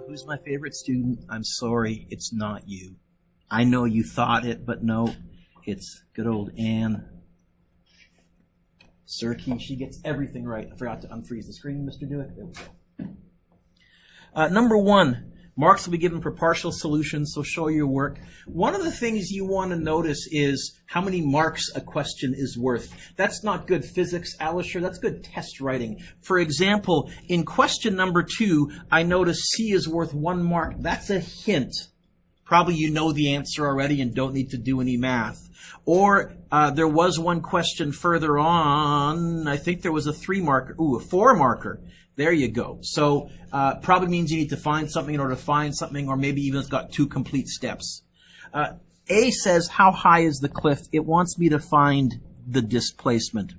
Who's my favorite student? I'm sorry, it's not you. I know you thought it, but no, it's good old Ann Serkey. She gets everything right. I forgot to unfreeze the screen, Mr. Dewick. There we go. Number 1, marks will be given for partial solutions, so show your work. One of the things you want to notice is how many marks a question is worth. That's not good physics, Alisher. That's good test writing. For example, in question number 2, I notice C is worth 1 mark. That's a hint. Probably you know the answer already and don't need to do any math. Or there was one question further on. I think there was a 3-marker. Ooh, a 4-marker. There you go. So probably means you need to find something in order to find something, or maybe even it's got 2 complete steps. A says, how high is the cliff? It wants me to find the displacement.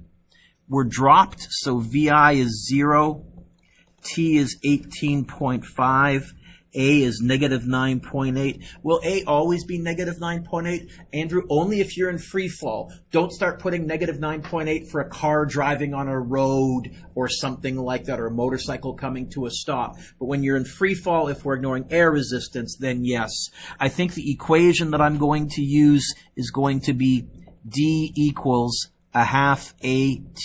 We're dropped, so VI is 0. T is 18.5. A is negative 9.8. Will A always be negative 9.8? Andrew, only if you're in free fall. Don't start putting negative 9.8 for a car driving on a road or something like that, or a motorcycle coming to a stop. But when you're in free fall, if we're ignoring air resistance, then yes. I think the equation that I'm going to use is going to be D equals a half AT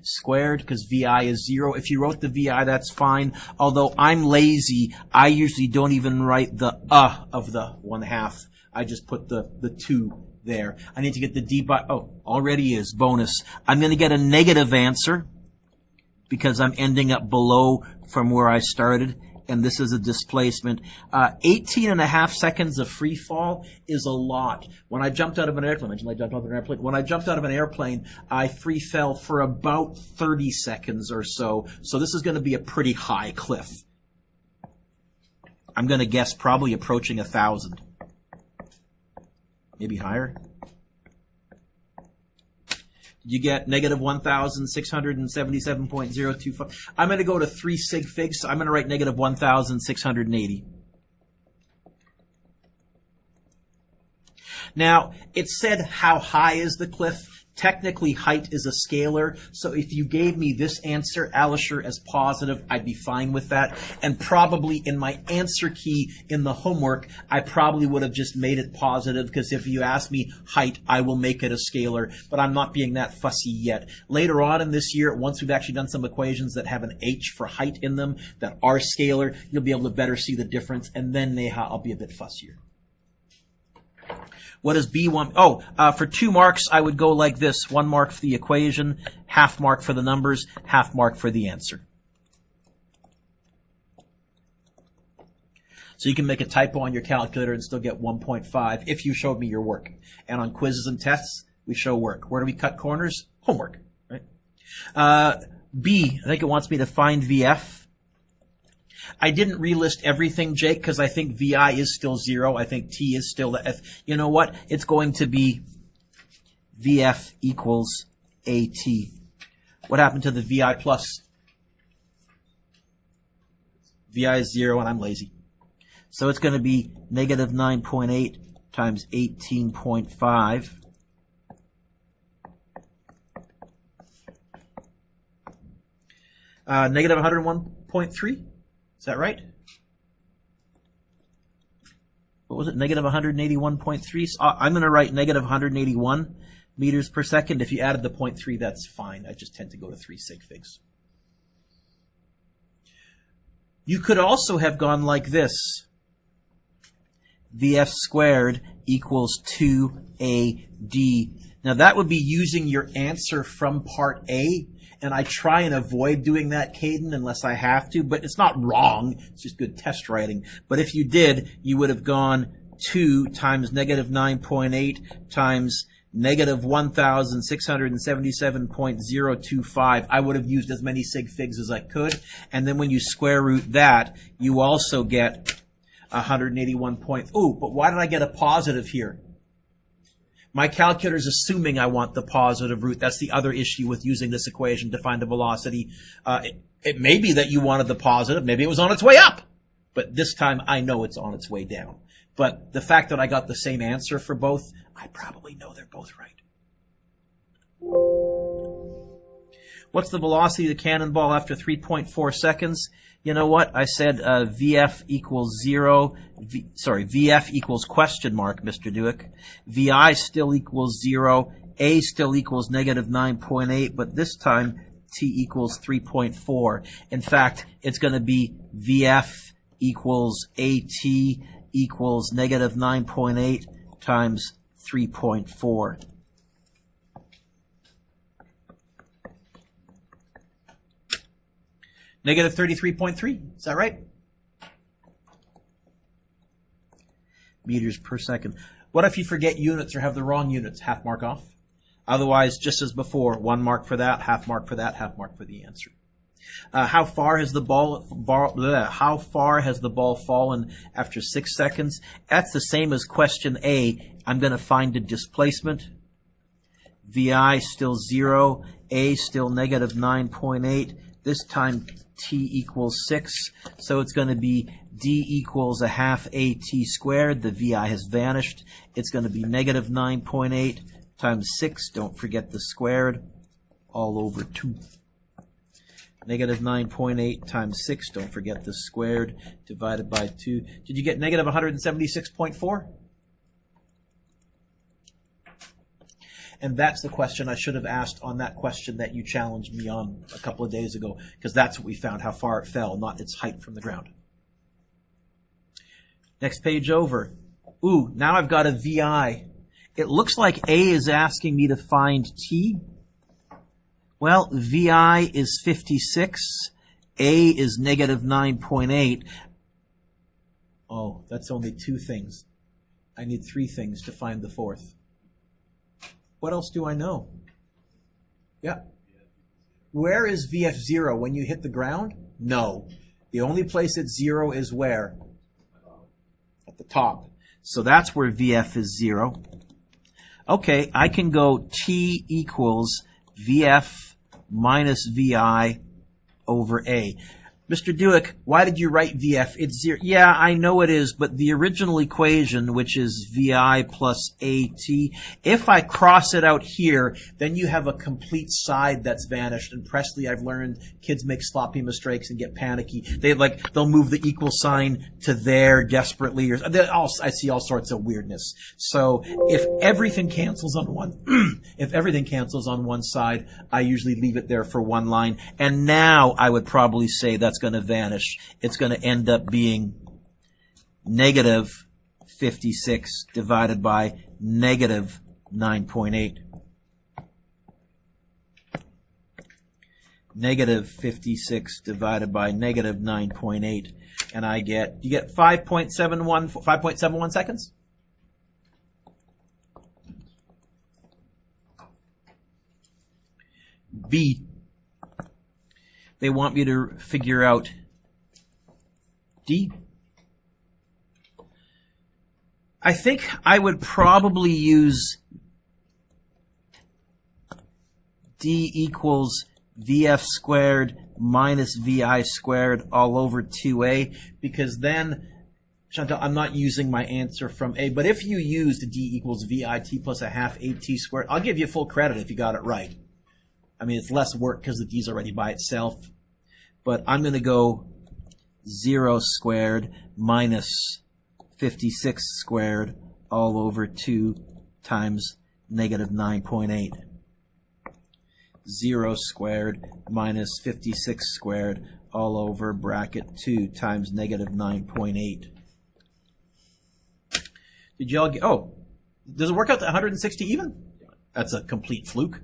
squared, because VI is 0. If you wrote the VI, that's fine. Although I'm lazy, I usually don't even write the of the 1/2. I just put the 2 there. I need to get the D by, already is, bonus. I'm going to get a negative answer because I'm ending up below from where I started, and this is a displacement. 18.5 seconds of free fall is a lot. When I jumped out of an airplane, when I jumped out of an airplane, I free fell for about 30 seconds or so. So this is going to be a pretty high cliff. I'm going to guess probably approaching 1,000. Maybe higher. You get negative 1,677.025. I'm going to go to 3 sig figs. So I'm going to write negative 1,680. Now, it said how high is the cliff. Technically, height is a scalar, so if you gave me this answer, Alisher, as positive, I'd be fine with that. And probably in my answer key in the homework, I probably would have just made it positive, because if you ask me height, I will make it a scalar, but I'm not being that fussy yet. Later on in this year, once we've actually done some equations that have an h for height in them that are scalar, you'll be able to better see the difference, and then I'll be a bit fussier. What does B want? For 2 marks, I would go like this. 1 mark for the equation, half mark for the numbers, half mark for the answer. So you can make a typo on your calculator and still get 1.5 if you showed me your work. And on quizzes and tests, we show work. Where do we cut corners? Homework, right? B, I think it wants me to find VF. I didn't relist everything, Jake, because I think VI is still 0. I think T is still the F. You know what? It's going to be VF equals AT. What happened to the VI plus? VI is 0, and I'm lazy. So it's going to be negative 9.8 times 18.5. Negative 101.3. Is that right? What was it? Negative 181.3. So I'm going to write negative 181 meters per second. If you added the 0.3, that's fine. I just tend to go to 3 sig figs. You could also have gone like this. VF squared equals 2AD. Now that would be using your answer from part A. And I try and avoid doing that, Caden, unless I have to. But it's not wrong. It's just good test writing. But if you did, you would have gone 2 times negative 9.8 times negative 1,677.025. I would have used as many sig figs as I could. And then when you square root that, you also get 181. Ooh, but why did I get a positive here? My calculator is assuming I want the positive root. That's the other issue with using this equation to find the velocity. It may be that you wanted the positive. Maybe it was on its way up. But this time I know it's on its way down. But the fact that I got the same answer for both, I probably know they're both right. What's the velocity of the cannonball after 3.4 seconds? you know what? I said VF equals 0. VF equals question mark, Mr. Dewick. VI still equals 0. A still equals negative 9.8, but this time T equals 3.4. In fact, it's going to be VF equals AT equals negative 9.8 times 3.4. Negative 33.3. Is that right? Meters per second. What if you forget units or have the wrong units? Half mark off. Otherwise, just as before, 1 mark for that, half mark for that, half mark for the answer. How far has the ball fallen after 6 seconds? That's the same as question A. I'm going to find a displacement. VI still 0. A still negative 9.8. This time T equals 6. So it's going to be D equals a half AT squared. The VI has vanished. It's going to be negative 9.8 times 6. Don't forget the squared. All over 2. Negative 9.8 times 6, don't forget the squared, divided by 2. Did you get negative 176.4? And that's the question I should have asked on that question that you challenged me on a couple of days ago, because that's what we found, how far it fell, not its height from the ground. Next page over. Ooh, now I've got a VI. It looks like A is asking me to find T. Well, VI is 56. A is negative 9.8. Oh, that's only 2 things. I need 3 things to find the 4th. What else do I know? Yeah. Where is VF 0? When you hit the ground? No. The only place it's 0 is where? At the top. So that's where VF is 0. Okay, I can go T equals VF minus VI over A. Mr. Dewick, why did you write VF? It's 0. Yeah, I know it is, but the original equation, which is VI plus AT, if I cross it out here, then you have a complete side that's vanished. And Presley, I've learned, kids make sloppy mistakes and get panicky. They'll move the equal sign to there desperately. I see all sorts of weirdness. So if everything cancels on one side, I usually leave it there for one line. And now I would probably say that's going to vanish. It's going to end up being negative 56 divided by negative 9.8. Negative 56 divided by negative 9.8. And you get 5.71 seconds? B. They want me to figure out D. I think I would probably use D equals VF squared minus VI squared all over 2A, because then, Chantal, I'm not using my answer from A, but if you used D equals VIT plus a half AT squared, I'll give you full credit if you got it right. I mean, it's less work because the D's already by itself. But I'm going to go 0 squared minus 56 squared all over 2 times negative 9.8. 0 squared minus 56 squared all over bracket 2 times negative 9.8. Did y'all get, does it work out to 160 even? That's a complete fluke.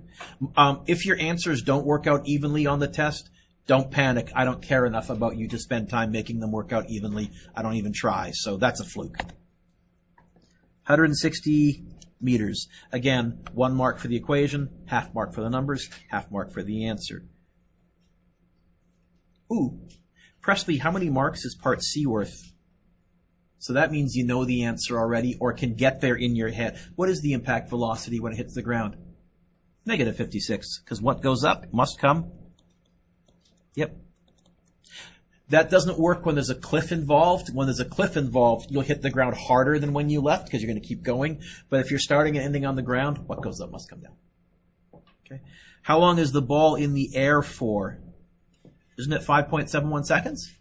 If your answers don't work out evenly on the test, don't panic. I don't care enough about you to spend time making them work out evenly. I don't even try. So that's a fluke. 160 meters. Again, 1 mark for the equation, half mark for the numbers, half mark for the answer. Ooh, Presley, how many marks is part C worth? So that means you know the answer already or can get there in your head. What is the impact velocity when it hits the ground? Negative 56, because what goes up must come. Yep. That doesn't work when there's a cliff involved. When there's a cliff involved, you'll hit the ground harder than when you left because you're going to keep going. But if you're starting and ending on the ground, what goes up must come down. Okay. How long is the ball in the air for? Isn't it 5.71 seconds?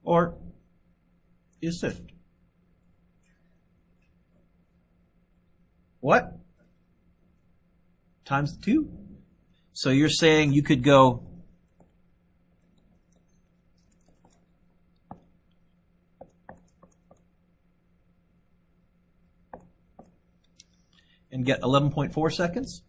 Or is it? What? Times 2? So you're saying you could go and get 11.4 seconds?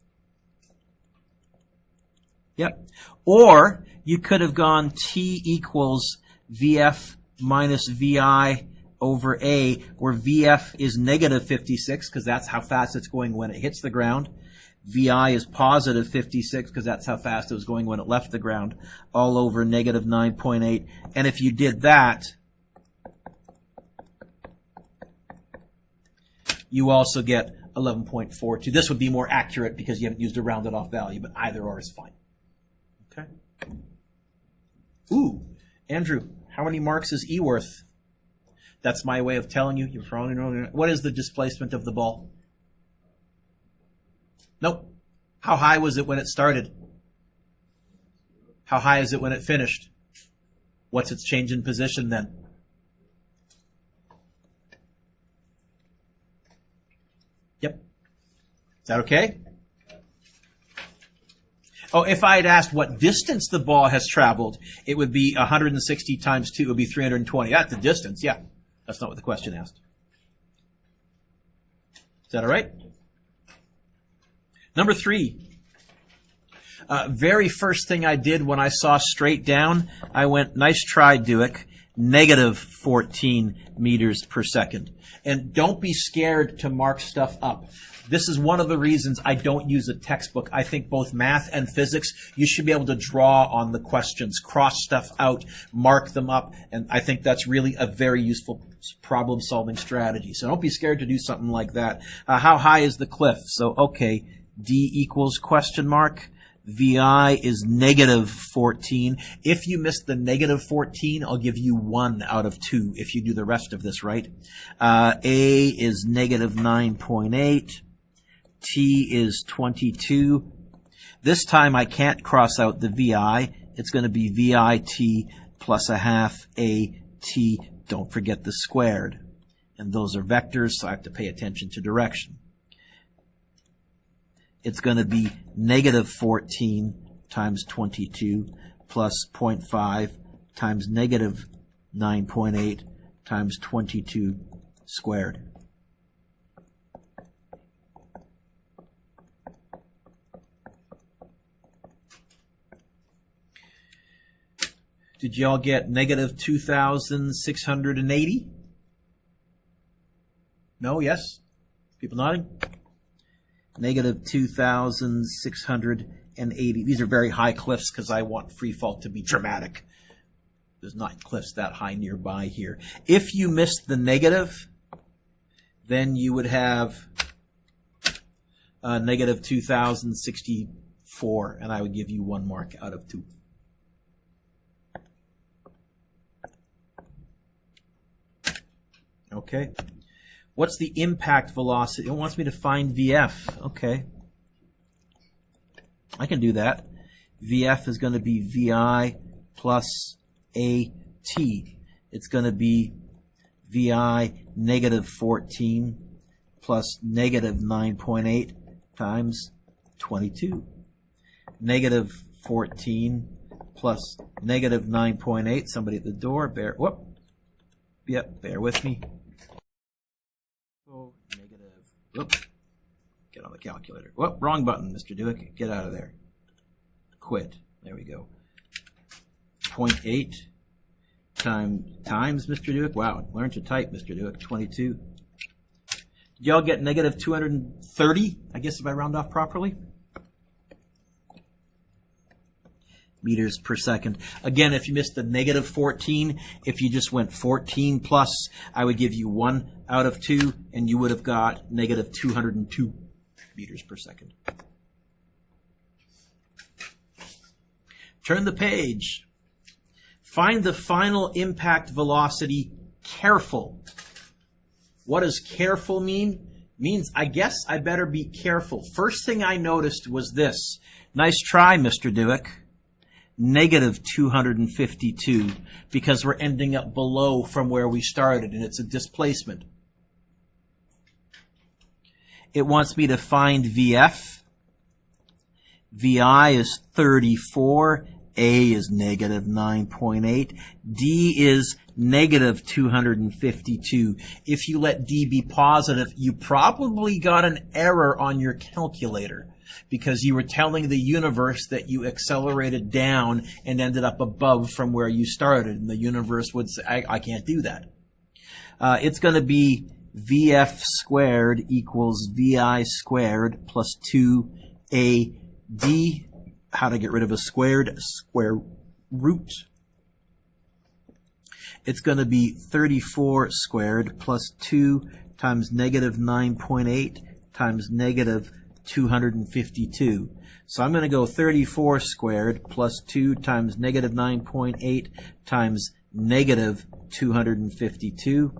Yep. Or you could have gone T equals VF minus VI over A, where VF is negative 56, because that's how fast it's going when it hits the ground. VI is positive 56, because that's how fast it was going when it left the ground, all over negative 9.8. And if you did that, you also get 11.42. This would be more accurate because you haven't used a rounded off value, but either or is fine. Okay. Ooh, Andrew, how many marks is E worth? That's my way of telling you. You probably know. What is the displacement of the ball? Nope. How high was it when it started? How high is it when it finished? What's its change in position then? Yep. Is that okay? Oh, if I had asked what distance the ball has traveled, it would be 160 times 2. It would be 320. That's the distance, yeah. That's not what the question asked. Is that all right? Number 3. Very first thing I did when I saw straight down, I went, nice try, Duick, negative 14 meters per second. And don't be scared to mark stuff up. This is one of the reasons I don't use a textbook. I think both math and physics, you should be able to draw on the questions, cross stuff out, mark them up, and I think that's really a very useful problem-solving strategy. So don't be scared to do something like that. How high is the cliff? So, okay, D equals question mark. VI is negative 14. If you miss the negative 14, I'll give you 1 out of 2 if you do the rest of this right. A is negative 9.8. T is 22. This time I can't cross out the VI. It's going to be VIT plus a half AT. Don't forget the squared. And those are vectors, so I have to pay attention to direction. It's going to be negative 14 times 22 plus 0.5 times negative 9.8 times 22 squared. Did y'all get negative 2,680? No? Yes? People nodding? Negative 2,680. These are very high cliffs because I want free fall to be dramatic. There's not cliffs that high nearby here. If you missed the negative, then you would have negative 2,064, and I would give you 1 mark out of 2. Okay. What's the impact velocity? It wants me to find VF. Okay. I can do that. VF is going to be VI plus AT. It's going to be VI negative 14 plus negative 9.8 times 22. Negative 14 plus negative 9.8. Somebody at the door. Bear with me. Negative. Whoop. Get on the calculator. Whoop, wrong button, Mr. Duick. Get out of there. Quit. There we go. 0.8 times Mr. Duick. Wow, learn to type, Mr. Duick. 22. Did y'all get negative 230? I guess if I round off properly. Meters per second. Again, if you missed the negative 14, if you just went 14 plus, I would give you 1 out of 2, and you would have got negative 202 meters per second. Turn the page. Find the final impact velocity careful. What does careful mean? Means I guess I better be careful. First thing I noticed was this. Nice try, Mr. Duick. negative 252 because we're ending up below from where we started, and it's a displacement. It wants me to find VF. VI is 34. A is negative 9.8. D is negative 252. If you let D be positive, you probably got an error on your calculator because you were telling the universe that you accelerated down and ended up above from where you started. And the universe would say, I can't do that. It's going to be VF squared equals VI squared plus 2AD. How to get rid of a squared square root. It's going to be 34 squared plus 2 times negative 9.8 times negative 252. So I'm going to go 34 squared plus 2 times negative 9.8 times negative 252.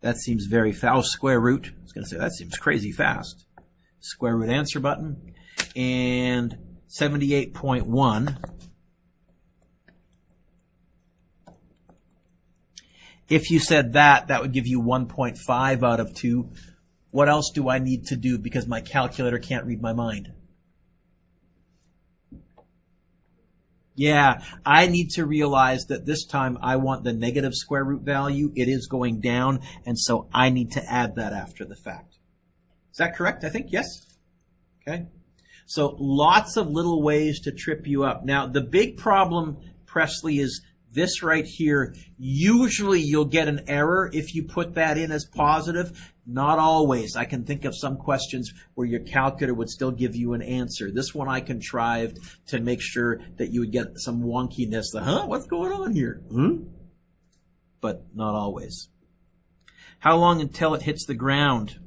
That seems very fast. Square root. I was going to say that seems crazy fast. Square root answer button. And 78.1. If you said that, that would give you 1.5 out of 2. What else do I need to do because my calculator can't read my mind? Yeah, I need to realize that this time I want the negative square root value. It is going down, and so I need to add that after the fact. Is that correct? I think yes. Okay. So lots of little ways to trip you up. Now, the big problem, Presley, is this right here. Usually you'll get an error if you put that in as positive. Not always. I can think of some questions where your calculator would still give you an answer. This one I contrived to make sure that you would get some wonkiness. What's going on here? But not always. How long until it hits the ground?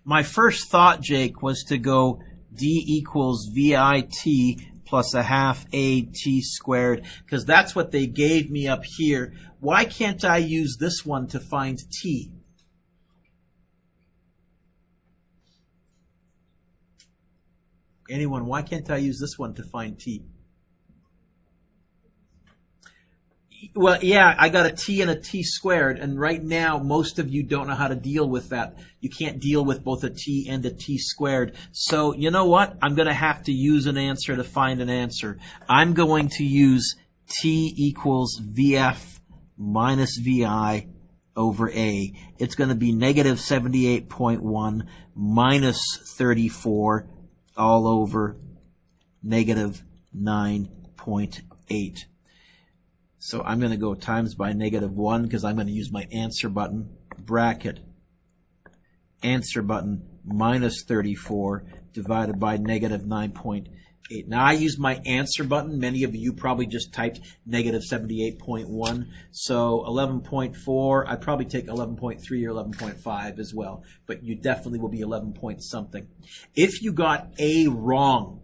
My first thought, Jake, was to go D equals VIT plus a half AT squared, because that's what they gave me up here. Why can't I use this one to find T? Anyone, why can't I use this one to find T? Well, yeah, I got a T and a T squared, and right now most of you don't know how to deal with that. You can't deal with both a T and a T squared. So, you know what? I'm going to have to use an answer to find an answer. I'm going to use T equals VF minus VI over A. It's going to be negative 78.1 minus 34 all over negative 9.8. So I'm going to go times by negative 1 because I'm going to use my answer button, bracket, answer button, minus 34 divided by negative 9.8. Now I use my answer button. Many of you probably just typed negative 78.1. So 11.4, I'd probably take 11.3 or 11.5 as well. But you definitely will be 11 point something. If you got A wrong,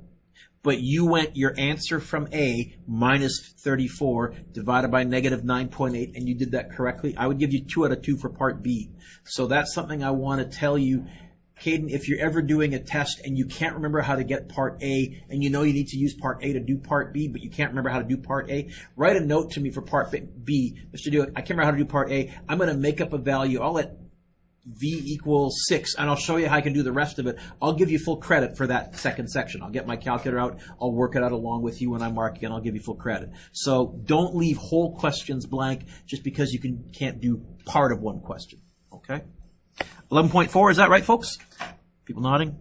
but you went your answer from A minus 34 divided by negative 9.8 and you did that correctly, I would give you 2 out of 2 for part B. So that's something I want to tell you. Caden, if you're ever doing a test and you can't remember how to get part A and you know you need to use part A to do part B, but you can't remember how to do part A, write a note to me for part B. Mr. Dewick, I can't remember how to do part A. I'm going to make up a value. I'll let V equals 6, and I'll show you how I can do the rest of it. I'll give you full credit for that second section. I'll get my calculator out. I'll work it out along with you when I'm marking, and I'll give you full credit. So don't leave whole questions blank just because you can't do part of one question. Okay? 11.4, is that right, folks? People nodding?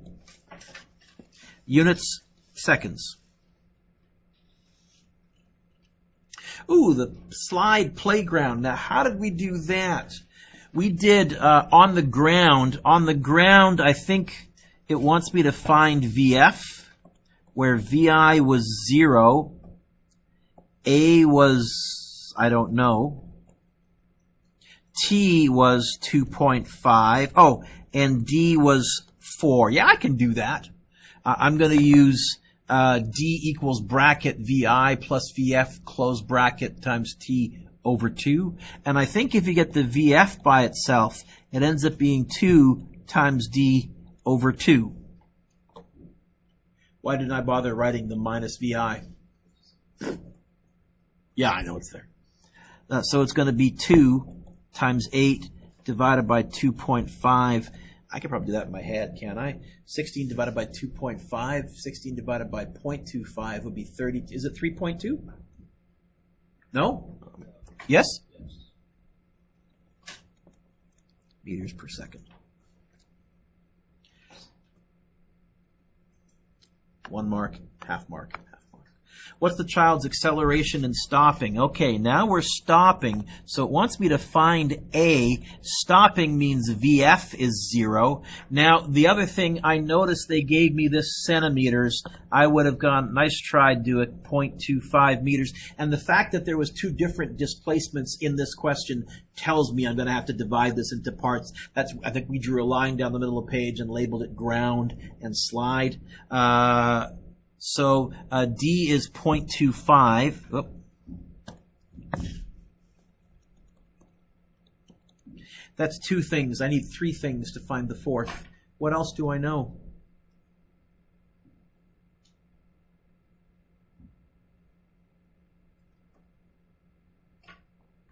Units, seconds. Ooh, the slide playground. Now, how did we do that? We did on the ground. On the ground, I think it wants me to find VF, where VI was 0. A was, I don't know. T was 2.5. Oh, and D was 4. Yeah, I can do that. I'm going to use D equals bracket VI plus VF close bracket times T over 2. And I think if you get the VF by itself, it ends up being 2 times D over 2. Why didn't I bother writing the minus VI? Yeah, I know it's there. So it's going to be 2 times 8 divided by 2.5. I could probably do that in my head, can't I? 16 divided by 2.5. 16 divided by 0.25 would be 30. Is it 3.2? No? Yes? Meters per second. 1 mark, half mark, half mark. What's the child's acceleration and stopping? Okay, now we're stopping, so it wants me to find A. Stopping means VF is 0. Now, the other thing, I noticed they gave me this centimeters. I would have gone, nice try, do it, 0.25 meters. And the fact that there was 2 different displacements in this question tells me I'm going to have to divide this into parts. That's, I think we drew a line down the middle of the page and labeled it ground and slide. So D is 0.25. Oh. That's 2 things. I need 3 things to find the 4th. What else do I know?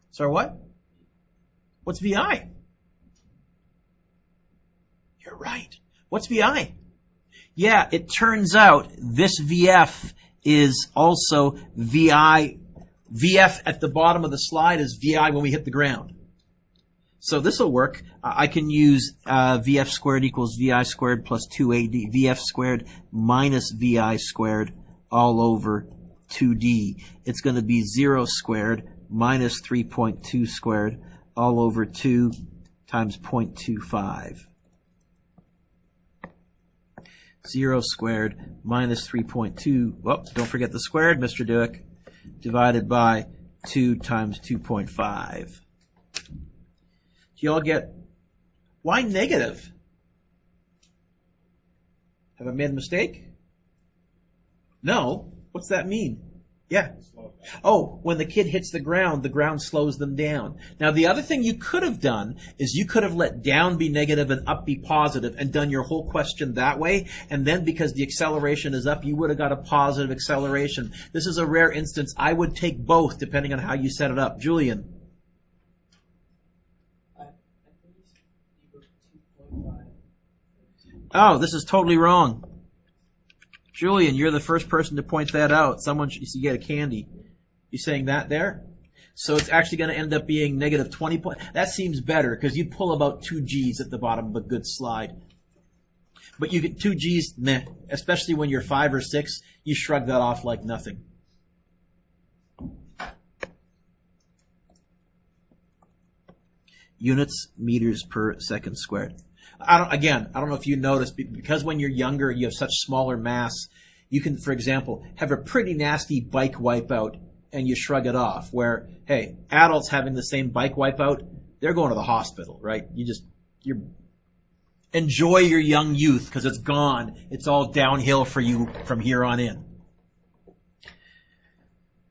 Sorry, what? What's VI? You're right. What's VI? Yeah, it turns out this VF is also VI. VF at the bottom of the slide is VI when we hit the ground. So this will work. I can use VF squared equals VI squared plus 2AD. VF squared minus VI squared all over 2D. It's going to be 0 squared minus 3.2 squared all over 2 times 0.25. 0 squared minus 3.2, well, don't forget the squared, Mr. Dewick, divided by 2 times 2.5. Do you all get, why negative? Have I made a mistake? No. What's that mean? Yeah. Oh, when the kid hits the ground slows them down. Now, the other thing you could have done is you could have let down be negative and up be positive and done your whole question that way. And then because the acceleration is up, you would have got a positive acceleration. This is a rare instance. I would take both depending on how you set it up. Julian. Oh, this is totally wrong. Julian, you're the first person to point that out. Someone should get a candy. You saying that there? So it's actually going to end up being negative 20 points. That seems better because you pull about 2 G's at the bottom of a good slide. But you get 2 G's, meh. Especially when you're 5 or 6, you shrug that off like nothing. Units, meters per second squared. I don't know if you noticed, because when you're younger, you have such smaller mass, you can, for example, have a pretty nasty bike wipeout and you shrug it off, where, hey, adults having the same bike wipeout, they're going to the hospital, right? You enjoy your young youth because it's gone. It's all downhill for you from here on in.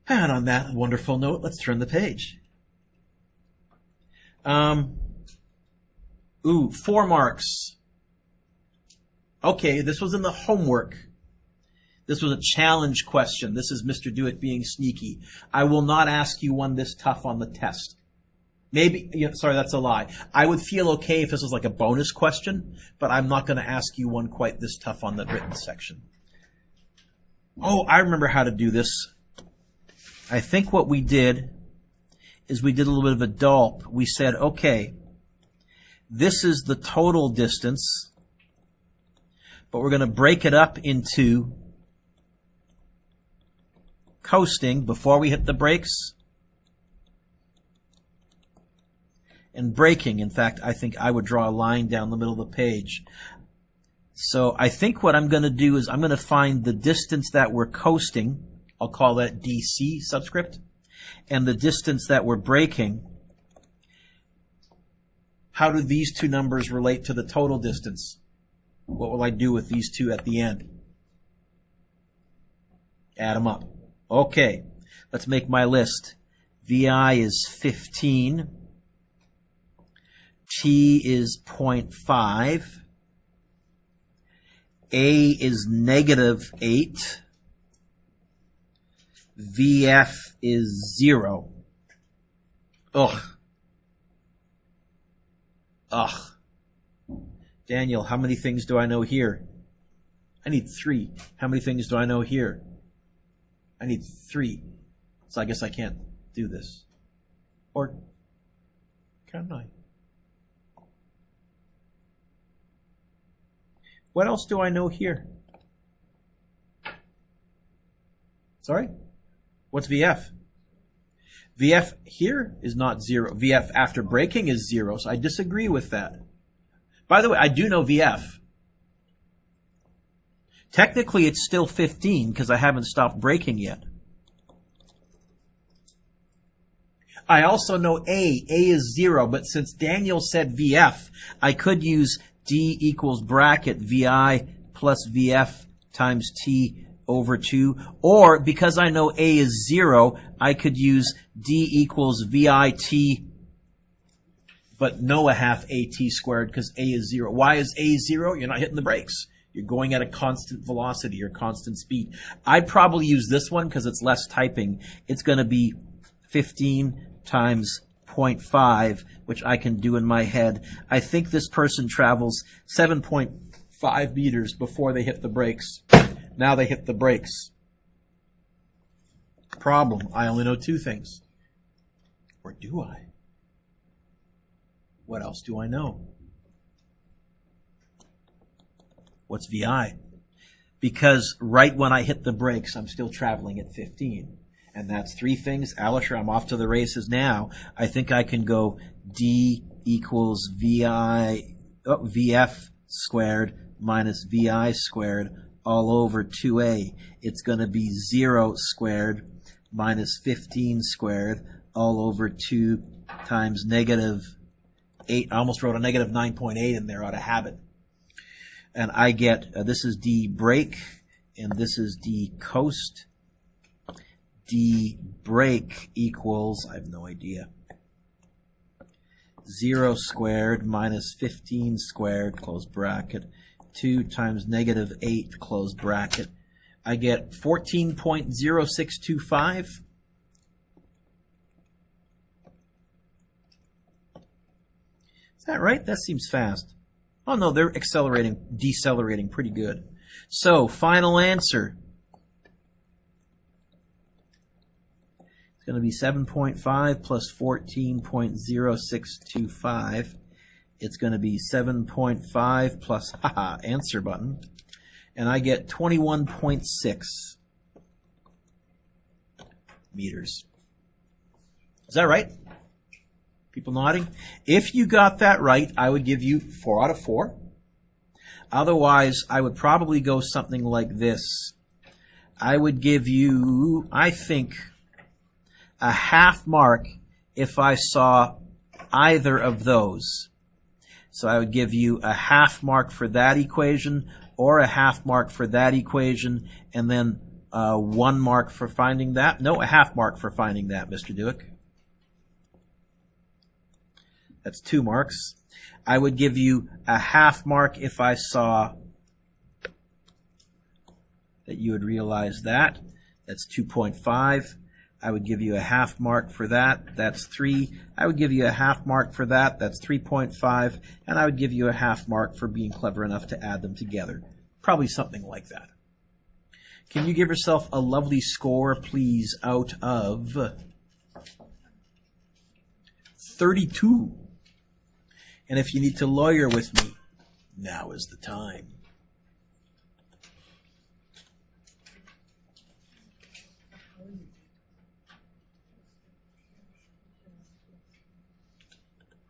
And on that wonderful note, let's turn the page. 4 marks. Okay, this was in the homework. This was a challenge question. This is Mr. Dewick being sneaky. I will not ask you one this tough on the test. Maybe, sorry, that's a lie. I would feel okay if this was like a bonus question, but I'm not going to ask you one quite this tough on the written section. Oh, I remember how to do this. I think what we did is we did a little bit of a dollop. We said, okay, this is the total distance, but we're going to break it up into coasting before we hit the brakes and braking. In fact, I think I would draw a line down the middle of the page. So I think what I'm going to do is I'm going to find the distance that we're coasting. I'll call that DC subscript. And the distance that we're braking. How do these 2 numbers relate to the total distance? What will I do with these 2 at the end? Add them up. Okay, let's make my list. VI is 15. T is 0.5. A is negative 8. VF is 0. Ugh. Ugh. Daniel, how many things do I know here? I need 3. How many things do I know here? I need 3. So I guess I can't do this. Or can I? What else do I know here? Sorry? What's VF? VF here is not 0. VF after braking is 0, so I disagree with that. By the way, I do know VF. Technically, it's still 15 because I haven't stopped braking yet. I also know A. A is 0, but since Daniel said VF, I could use D equals bracket VI plus VF times T over 2. Or, because I know A is 0, I could use D equals VIT, but no a half AT squared because A is 0. Why is A 0? You're not hitting the brakes. You're going at a constant velocity or constant speed. I'd probably use this one because it's less typing. It's going to be 15 times 0.5, which I can do in my head. I think this person travels 7.5 meters before they hit the brakes. Now they hit the brakes. Problem, I only know 2 things. Or do I? What else do I know? What's VI? Because right when I hit the brakes, I'm still traveling at 15. And that's 3 things. Alisher, I'm off to the races now. I think I can go D equals VF squared minus VI squared all over 2A. It's going to be 0 squared minus 15 squared all over 2 times negative 8. I almost wrote a negative 9.8 in there out of habit. And I get, this is D brake, and this is D coast. D brake equals, I have no idea, 0 squared minus 15 squared, close bracket, 2 times negative 8, close bracket. I get 14.0625. Is that right? That seems fast. Oh no, they're decelerating pretty good. So, final answer. It's going to be 7.5 plus 14.0625. It's going to be 7.5 plus, answer button. And I get 21.6 meters. Is that right? People nodding? If you got that right, I would give you 4 out of 4. Otherwise, I would probably go something like this. I would give you, I think, a half mark if I saw either of those. So I would give you a half mark for that equation or a half mark for that equation, and then 1 mark for finding that. No, a half mark for finding that, Mr. Dewick. That's 2 marks. I would give you a half mark if I saw that you would realize that. That's 2.5. I would give you a half mark for that. That's 3. I would give you a half mark for that. That's 3.5. And I would give you a half mark for being clever enough to add them together. Probably something like that. Can you give yourself a lovely score, please, out of 32? And if you need to lawyer with me, now is the time.